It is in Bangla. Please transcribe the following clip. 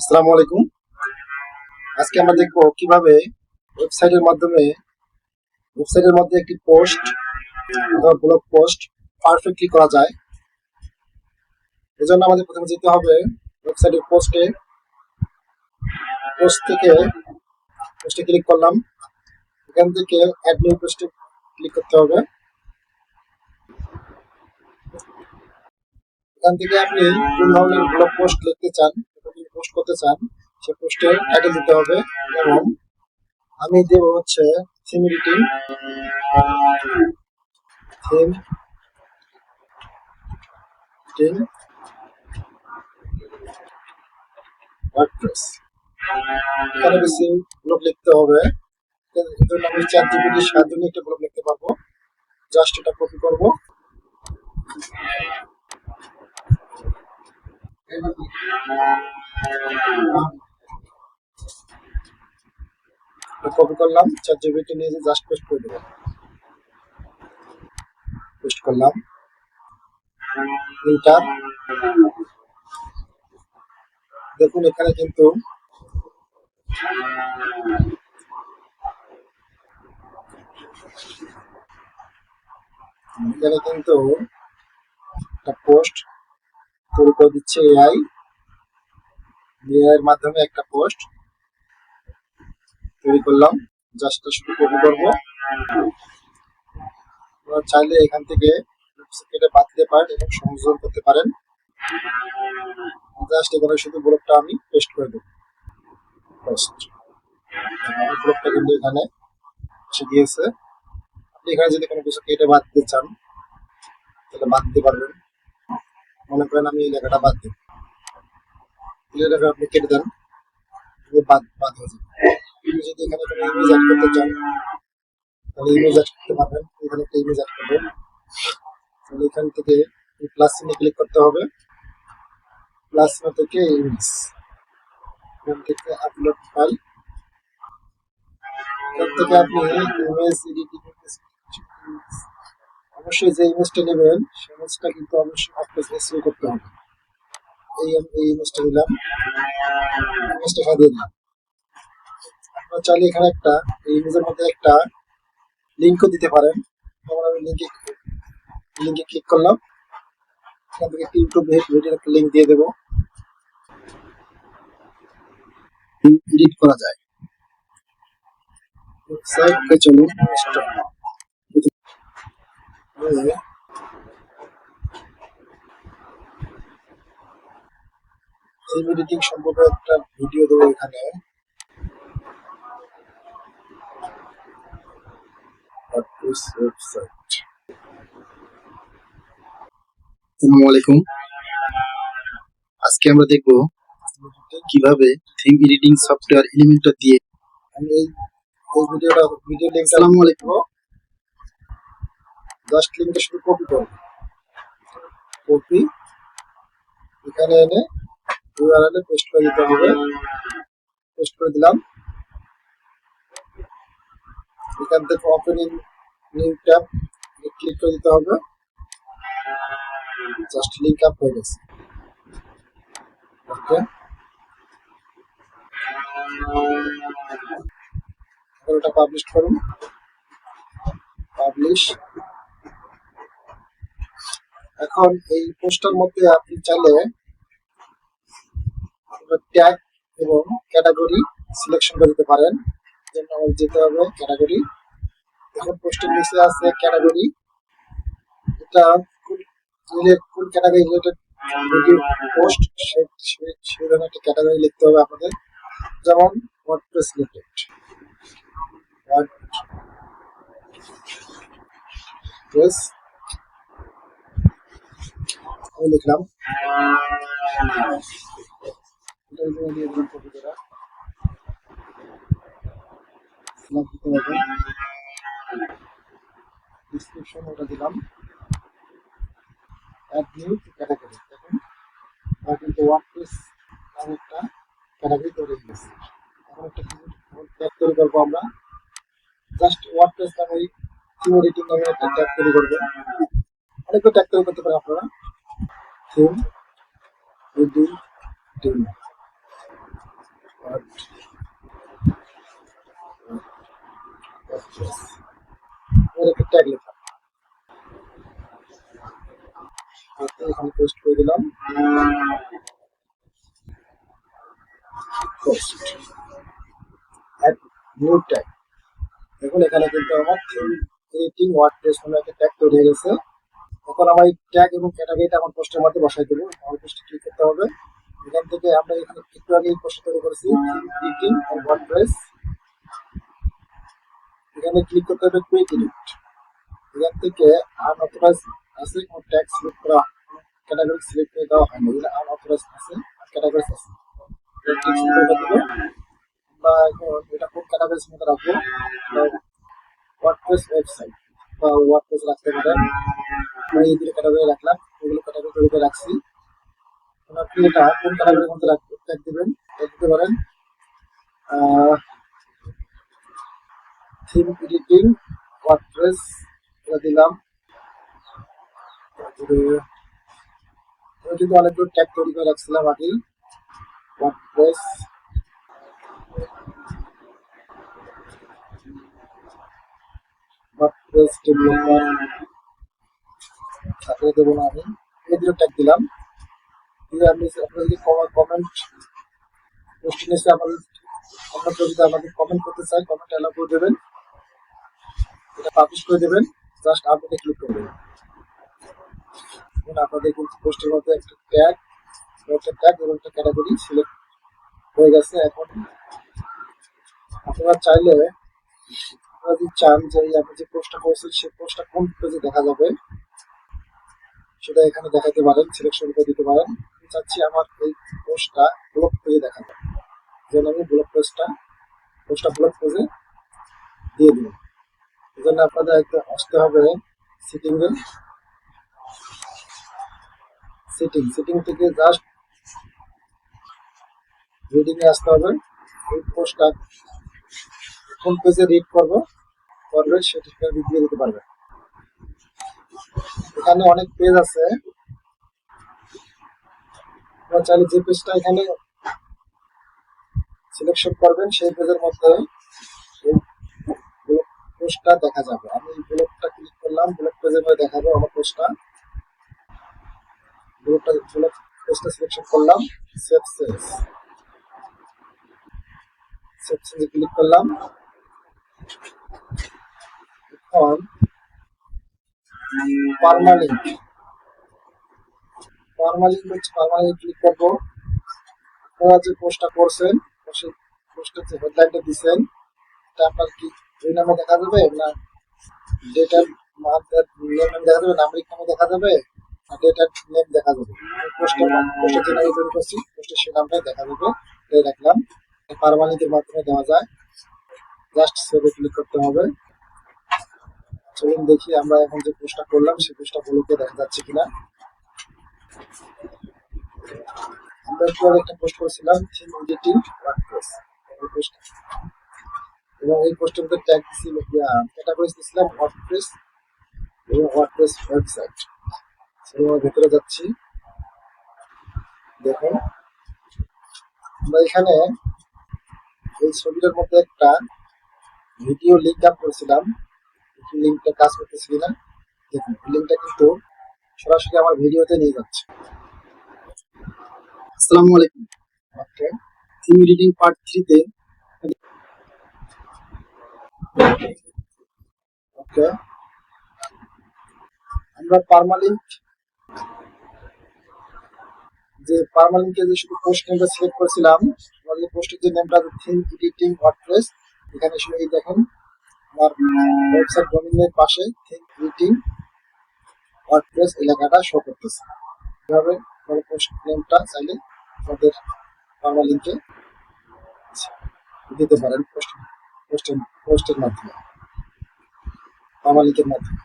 আসসালামু আলাইকুম। আজকে আমরা দেখবো কিভাবে ওয়েবসাইটের মধ্যে একটি পোস্ট অথবা ব্লগ পোস্ট পারফেক্টলি করা যায়। এজন্য আমাদের প্রথমে যেতে হবে ওয়েবসাইটের পোস্টে ক্লিক করলাম। এখান থেকে অ্যাড নিউ পোস্টে ক্লিক করতে হবে। এখান থেকে আপনি কোন ধরনের ব্লগ পোস্ট লিখতে চান, পোস্ট করতে চান, সেই পোস্টের টাইটেল দিতে হবে। এবং আমি দেব হচ্ছে theme editing, theme editing WordPress. এখানে বেশি ব্লগ লিখতে হবে। এর জন্য আমি চ্যাট জিপিটির সাহায্য নিয়ে একটা ব্লগ লিখতে পারবো। জাস্ট এটা কপি করবো, কপি করলাম, চ্যাট জিপিটি নিয়ে জাস্ট পেস্ট করে দেবো। পেস্ট করলাম, এন্টার। দেখুন এখানে কিন্তু একটা পোস্ট তৈরি করে দিচ্ছে এআই এর মাধ্যমে। একটা পোস্ট তৈরি করলাম, জাস্ট শুধু কপি করবো। আপনারা চাইলে এখান থেকে কেটে বাদ দিতে পারেন এবং সংযোজন করতে পারেন। জাস্ট এখানে শুধু ব্লকটা আমি পেস্ট করে দেবো। ব্লকটা কিন্তু এখানে এসে গিয়েছে। আপনি এখানে যদি কোনো কিছু কেটে বাদ দিতে চান তাহলে বাদ দিতে পারবেন। মনে করেন আমি এই লেখাটা বাদ দিই, লেখাটা আপনি কেটে দেন, বাদ হয়ে যাবে। আপনি যদি এখানে কোনো ইমেজ অ্যাড করতে চান তাহলে ইমেজ অ্যাড করতে পারবেন। এখানে একটা ইমেজ অ্যাড করবো, তাহলে এখান থেকে প্লাস চিহ্নে ক্লিক করতে হবে। প্লাস চিহ্ন থেকে ইমেজ, এখান থেকে আপলোড ফাইল। এখান থেকে আপনি ইমেজ এডিটিং, অবশ্যই যে ইমেজটা নেবেন সেই ইমেজটা কিন্তু অবশ্যই ওয়ার্ডপ্রেসে সেভ করতে হবে। এই ইমেজটা নিলাম, ইমেজটা সাজিয়ে দিলাম। আপনারা চাইলে এখানে একটা এই ইমেজের মধ্যে একটা লিঙ্কও দিতে পারেন। যেমন আমি লিঙ্কে ক্লিক করলাম, এখান থেকে একটা ইউটিউব ভিডিওর একটা লিঙ্ক দিয়ে দেবো। এডিট করা যায়। ওয়েবসাইটে চলুন, থিম এডিটিং সম্পর্কে একটা ভিডিও দেবো এখানে। আসসালামু আলাইকুম। আজকে আমরা দেখবো কিভাবে থিম এডিটিং সফটওয়্যার এলিমেন্টর দিয়ে আমি এই ভিডিও লিঙ্ক। আসসালামু আলাইকুম। জাস্ট লিঙ্কটা শুধু কপি করব, কপি এখানে এনে ইউআরএল এ পেস্ট করে দিতে হবে। পেস্ট করে দিলাম। এখান থেকে ওপেনিং নিউ ট্যাব ক্লিক করে দিতে হবে। জাস্ট লিঙ্ক আপ হয়ে গেছে। ওকে, এটা পাবলিশ করুন। পাবলিশ। এখন এই পোস্টার মধ্যে আপনি চাইলে ট্যাগ এবং ক্যাটাগরি সিলেকশন করে দিতে পারেন। যেমন আমাদের যেতে হবে ক্যাটাগরি। এখন পোস্টের নিচে আছে ক্যাটাগরি, এটা কোন ক্যাটাগরি রিলেটেড ভিডিও পোস্ট সেই ধরনের একটা ক্যাটাগরি লিখতে হবে আপনাদের। যেমন ওয়ার্ডপ্রেস রিলেটেড, ওয়ার্ডপ্রেস আমি লিখলাম। ডিসক্রিপশন ওটা দিলাম। Add new category. দেখুন কিন্তু ওয়ার্ডপ্রেস নামে একটা ক্যাটাগরি তৈরি হয়ে গেছে। এখন একটা ট্যাগ তৈরি করবো আমরা। জাস্ট ওয়ার্ডপ্রেস নামে থিম এডিটিং নামে একটা ট্যাগ তৈরি করবো। অনেকগুলো ট্যাগ তৈরি করতে পারেন আপনারা। Theme editing post add new tag. দেখুন এখানে কিন্তু আমার থিম ক্রিয়েটিং ওয়ার্ডপ্রেস নামে একটা ট্যাগ তৈরি হয়ে গেছে। এখন আমার এই ট্যাগ এবং ক্যাটাগরিটা আমার পোস্টের মধ্যে বসাই দেবো। আমার পোস্টে ক্লিক করতে হবে। এখান থেকে আমরা এখানে একটু আগে পোস্ট তৈরি করেছি থিম ক্রিয়েটিং এন্ড ওয়ার্ডপ্রেস। এখানে ক্লিক করতে হবে কুইক এডিট। এখান থেকে আনঅথরাইজ আছে, কোনো ট্যাগ সিলেক্ট করা, ক্যাটাগরি সিলেক্ট করে দেওয়া হয়নি, এখানে আনঅথরাইজ আছে আর ক্যাটাগরি আছে। ঠিক সিলেক্ট করে দেবো। আমরা এখন এটা কোন ক্যাটাগরির মধ্যে রাখবো, ওয়ার্ডপ্রেস ওয়েবসাইট বা ওয়ার্ডপ্রেস রাখতে পারেন। আমরা এই দুটো ক্যাটাগরি রাখলাম, এগুলো ক্যাটাগরি তৈরি করে রাখছি। আপনি এটা কোন ক্যাটাগরির মধ্যে রাখতে ট্যাগ দিবেন, দিতে পারেন থিম এডিটিং ওয়ার্ডপ্রেস এটা দিলাম। আমি কিন্তু অনেকগুলো ট্যাগ তৈরি করে রাখছিলাম আগে। ওয়ার্ডপ্রেস ওয়ার্ডপ্রেস ডেভেলপার থাকলে দেবো না, আমি এই দুটো ট্যাগ দিলাম। দিয়ে আপনি আপনার যদি কমেন্ট পোস্ট নিচে আমাদের অন্য কেউ যদি আমাকে কমেন্ট করতে চায়, কমেন্ট অ্যালাউ করে দেবেন, এটা পাবলিশ করে দেবেন, জাস্ট আপডেটে ক্লিক করবেন। আপনাদের কিন্তু পোস্টের মধ্যে একটা ট্যাগ এবং একটা ক্যাটাগরি সিলেক্ট হয়ে গেছে। এখন আপনারা চাইলে আপনারা যদি চান যে আপনি যে পোস্টটা করছেন সেই পোস্টটা কোন পেজে দেখা যাবে সেটা এখানে দেখাতে পারেন, সিলেকশন করে দিতে পারেন। আমি চাচ্ছি আমার এই পোস্টটা ব্লগ পেজে দেখা যাবে, যেন আমি পোস্টটা ব্লগ পেজে দিয়ে দিব। এই জন্য আপনাদের একটা আসতে হবে সেটিং থেকে জাস্ট রিডিং এ আসতে হবে। এই পোস্টটা কোন পেজে রিড করবে সেটা দিয়ে দিতে পারবে। এখানে অনেক পেজ আছে, আপনারা চাইলে যে পেজটা এখানে সিলেকশন করবেন সেই পেজের মধ্যে পোস্টটা দেখা যাবে। আমি এই ব্লগটা ক্লিক করলাম, ব্লগ পেজের মধ্যে দেখাবো আমার পোস্টটা। ব্লগ পেজটা সিলেকশন করলাম, সেভ সেন্সে ক্লিক করলাম। এখন পার্মালিঙ্ক ক্লিক করবো। আপনারা যে পোস্টটা করছেন সেই পোস্টের যে হেডলাইনটা দিচ্ছেন এটা আপনার কি ওই নামে দেখা যাবে, না ডেটার নেম দেখা যাবে, নাগরিক নামে দেখা যাবে, না ডেটার নেম দেখা যাবে। পোস্টের যে নামে তৈরি করছি পোস্টের সেই নামটাই দেখা যাবে, এটাই রাখলাম। পার্মালিঙ্কের মাধ্যমে দেওয়া যায়, জাস্ট সেভে ক্লিক করতে হবে। চলুন দেখি আমরা এখন যে পোস্টটা করলাম সেই পোস্টটা ব্লগে দেখা যাচ্ছে কিনা। আমরা একটু আগে একটা পোস্ট করেছিলাম থিম এডিটিং ওয়ার্ডপ্রেস, এবং এই পোস্টের মধ্যে ট্যাগ ছিল ক্যাটাগরি দিয়েছিলাম ওয়ার্ডপ্রেস এবং ওয়ার্ডপ্রেস ওয়েবসাইট। ভেতরে যাচ্ছি, দেখুন আমরা এখানে এই ছবিটার মধ্যে একটা ভিডিও লিঙ্ক আপ করেছিলাম, লিঙ্কটা কাজ করতেছি কিনা দেখুন। লিঙ্কটা কিন্তু সরাসরি আমার ভিডিওতে নিয়ে যাচ্ছে। আসসালামু আলাইকুম। ওকে, থিম এডিটিং পার্ট 3 তে ওকে আমরা পার্মালিঙ্কে যে শুধু পোস্ট নেমটা সিলেক্ট করেছিলাম, আমাদের পোস্টের যে নেমটা থিম এডিটিং ওয়ার্ডপ্রেস, এখানে শুনে এই দেখেন আমার ওয়েবসাইট ডোমেইনের পাশে থিম এডিটিং ওয়ার্ডপ্রেস এলাকাটা শো করতেছে। এভাবে পোস্ট নেমটা চাইলে আমাদের পার্মালিঙ্কে দিতে পারেন পোস্টের মাধ্যমে, পার্মালিঙ্কের মাধ্যমে।